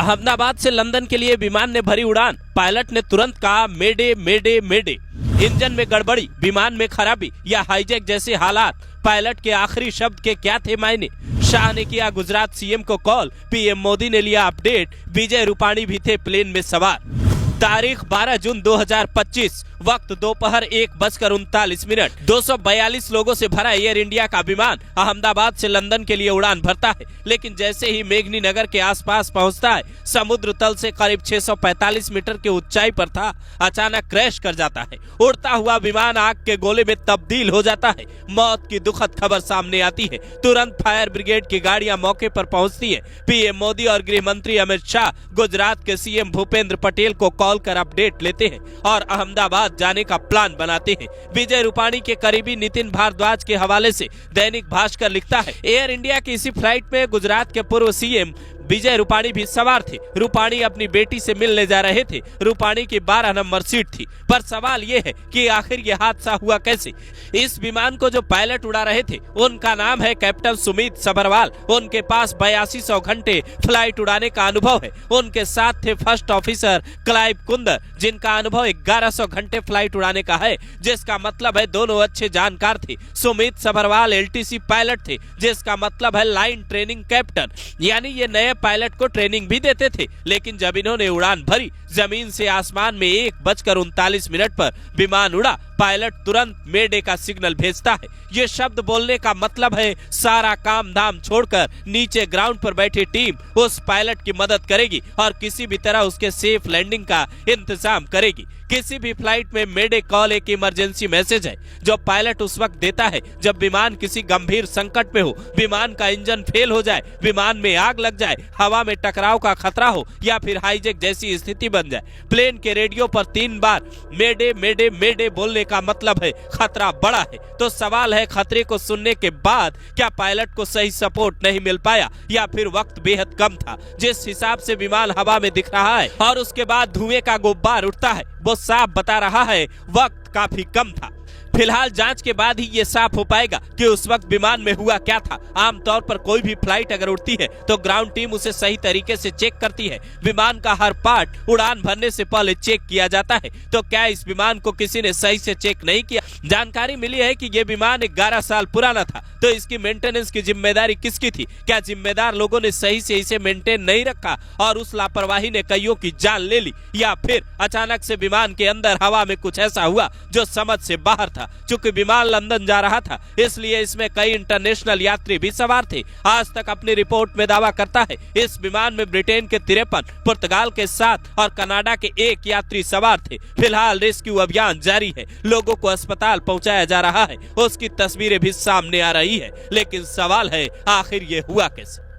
अहमदाबाद से लंदन के लिए विमान ने भरी उड़ान, पायलट ने तुरंत कहा मेडे मेडे मेडे। इंजन में गड़बड़ी, विमान में खराबी या हाईजैक जैसे हालात, पायलट के आखिरी शब्द के क्या थे मायने? शाह ने किया गुजरात सीएम को कॉल, पीएम मोदी ने लिया अपडेट, विजय रूपाणी भी थे प्लेन में सवार। तारीख 12 जून 2025, वक्त दोपहर 1:39। 242 लोगों से भरा एयर इंडिया का विमान अहमदाबाद से लंदन के लिए उड़ान भरता है, लेकिन जैसे ही मेघनी नगर के आसपास पहुंचता है, समुद्र तल से करीब 645 मीटर की ऊंचाई पर था, अचानक क्रैश कर जाता है। उड़ता हुआ विमान आग के गोले में तब्दील हो जाता है। मौत की दुखद खबर सामने आती है। तुरंत फायर ब्रिगेड की गाड़ियां मौके पर पहुंचती है। पीएम मोदी और गृह मंत्री अमित शाह गुजरात के सीएम भूपेंद्र पटेल को कॉल कर अपडेट लेते हैं और अहमदाबाद जाने का प्लान बनाते हैं। विजय रूपाणी के करीबी नितिन भारद्वाज के हवाले से दैनिक भास्कर लिखता है, एयर इंडिया की इसी फ्लाइट में गुजरात के पूर्व सीएम विजय रूपाणी भी सवार थे। रूपाणी अपनी बेटी से मिलने जा रहे थे। रूपाणी की 12 नंबर सीट थी। पर सवाल ये है कि आखिर ये हादसा हुआ कैसे? इस विमान को जो पायलट उड़ा रहे थे उनका नाम है कैप्टन सुमित सभरवाल। उनके पास 8200 घंटे फ्लाइट उड़ाने का अनुभव है। उनके साथ थे फर्स्ट ऑफिसर क्लाइव कुंदर, जिनका अनुभव 1100 घंटे फ्लाइट उड़ाने का है, जिसका मतलब है दोनों अच्छे जानकार थे। सुमित सभरवाल LTC पायलट थे, जिसका मतलब है लाइन ट्रेनिंग कैप्टन, यानी ये नए पायलट को ट्रेनिंग भी देते थे। लेकिन जब इन्होंने उड़ान भरी, जमीन से आसमान में 1:39 पर विमान उड़ा, पायलट तुरंत मेडे का सिग्नल भेजता है। ये शब्द बोलने का मतलब है सारा काम धाम छोड़कर नीचे ग्राउंड पर बैठी टीम उस पायलट की मदद करेगी और किसी भी तरह उसके सेफ लैंडिंग का इंतजाम करेगी। किसी भी फ्लाइट में मेडे कॉल एक इमरजेंसी मैसेज है जो पायलट उस वक्त देता है जब विमान किसी गंभीर संकट में हो, विमान का इंजन फेल हो जाए, विमान में आग लग जाए, हवा में टकराव का खतरा हो या फिर हाईजैक जैसी स्थिति बन जाए। प्लेन के रेडियो पर 3 बार मेडे मेडे मेडे बोलने का मतलब है खतरा बड़ा है। तो सवाल है, खतरे को सुनने के बाद क्या पायलट को सही सपोर्ट नहीं मिल पाया या फिर वक्त बेहद कम था? जिस हिसाब से विमान हवा में दिख रहा है और उसके बाद धुएं का गुब्बार उठता है, वो साफ बता रहा है वक्त काफी कम था। फिलहाल जांच के बाद ही ये साफ हो पाएगा कि उस वक्त विमान में हुआ क्या था। आमतौर पर कोई भी फ्लाइट अगर उड़ती है तो ग्राउंड टीम उसे सही तरीके से चेक करती है। विमान का हर पार्ट उड़ान भरने से पहले चेक किया जाता है। तो क्या इस विमान को किसी ने सही से चेक नहीं किया? जानकारी मिली है कि ये विमान 11 साल पुराना था, तो इसकी मेंटेनेंस की जिम्मेदारी किसकी थी? क्या जिम्मेदार लोगों ने सही से इसे मेंटेन नहीं रखा और उस लापरवाही ने कईयों की जान ले ली, या फिर अचानक से विमान के अंदर हवा में कुछ ऐसा हुआ जो समझ से बाहर था? चूंकि विमान लंदन जा रहा था, इसलिए इसमें कई इंटरनेशनल यात्री भी सवार थे। आज तक अपनी रिपोर्ट में दावा करता है इस विमान में ब्रिटेन के 53, पुर्तगाल के 7 और कनाडा के 1 यात्री सवार थे। फिलहाल रेस्क्यू अभियान जारी है, लोगों को अस्पताल पहुंचाया जा रहा है, उसकी तस्वीरें भी सामने आ रही है। लेकिन सवाल है, आखिर ये हुआ कैसे?